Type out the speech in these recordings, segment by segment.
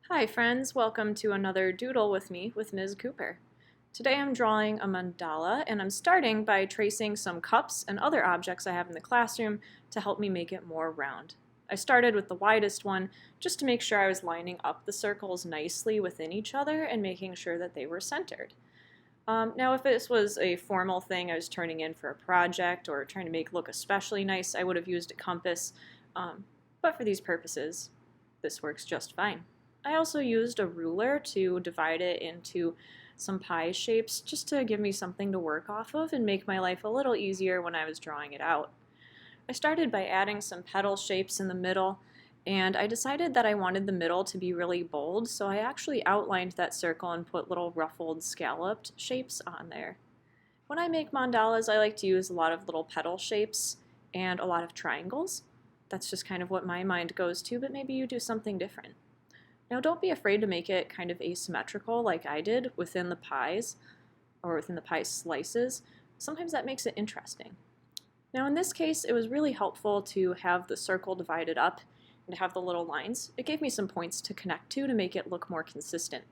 Hi friends, welcome to another Doodle with me with Ms. Cooper. Today I'm drawing a mandala and I'm starting by tracing some cups and other objects I have in the classroom to help me make it more round. I started with the widest one just to make sure I was lining up the circles nicely within each other and making sure that they were centered. Now if this was a formal thing I was turning in for a project or trying to make look especially nice, I would have used a compass, but for these purposes, this works just fine. I also used a ruler to divide it into some pie shapes just to give me something to work off of and make my life a little easier when I was drawing it out. I started by adding some petal shapes in the middle, and I decided that I wanted the middle to be really bold, so I actually outlined that circle and put little ruffled scalloped shapes on there. When I make mandalas, I like to use a lot of little petal shapes and a lot of triangles. That's just kind of what my mind goes to, but maybe you do something different. Now don't be afraid to make it kind of asymmetrical like I did within the pies or within the pie slices. Sometimes that makes it interesting. Now in this case, it was really helpful to have the circle divided up and to have the little lines. It gave me some points to connect to make it look more consistent.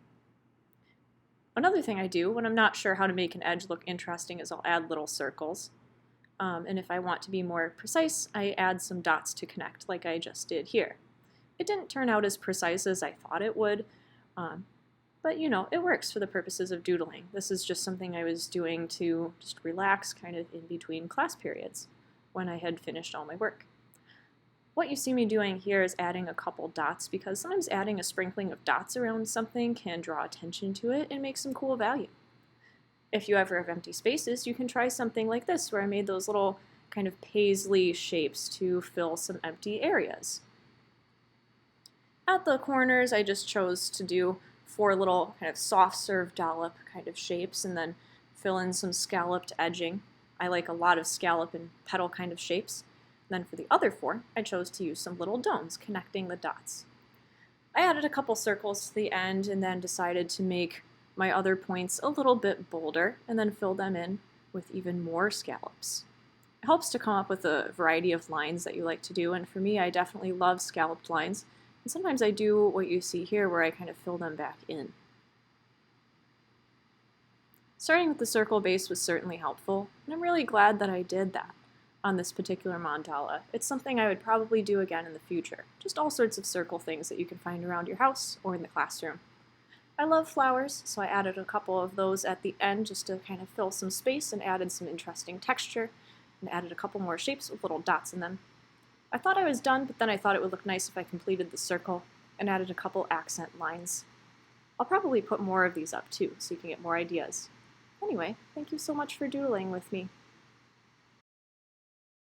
Another thing I do when I'm not sure how to make an edge look interesting is I'll add little circles. And if I want to be more precise, I add some dots to connect like I just did here. It didn't turn out as precise as I thought it would, but it works for the purposes of doodling. This is just something I was doing to just relax kind of in between class periods when I had finished all my work. What you see me doing here is adding a couple dots because sometimes adding a sprinkling of dots around something can draw attention to it and make some cool value. If you ever have empty spaces, you can try something like this where I made those little kind of paisley shapes to fill some empty areas. At the corners, I just chose to do 4 little kind of soft serve dollop kind of shapes and then fill in some scalloped edging. I like a lot of scallop and petal kind of shapes. And then for the other 4, I chose to use some little domes connecting the dots. I added a couple circles to the end and then decided to make my other points a little bit bolder and then fill them in with even more scallops. It helps to come up with a variety of lines that you like to do, and for me, I definitely love scalloped lines. And sometimes I do what you see here where I kind of fill them back in. Starting with the circle base was certainly helpful, and I'm really glad that I did that on this particular mandala. It's something I would probably do again in the future. Just all sorts of circle things that you can find around your house or in the classroom. I love flowers, so I added a couple of those at the end just to kind of fill some space and added some interesting texture, and added a couple more shapes with little dots in them. I thought I was done, but then I thought it would look nice if I completed the circle and added a couple accent lines. I'll probably put more of these up too, so you can get more ideas. Anyway, thank you so much for doodling with me.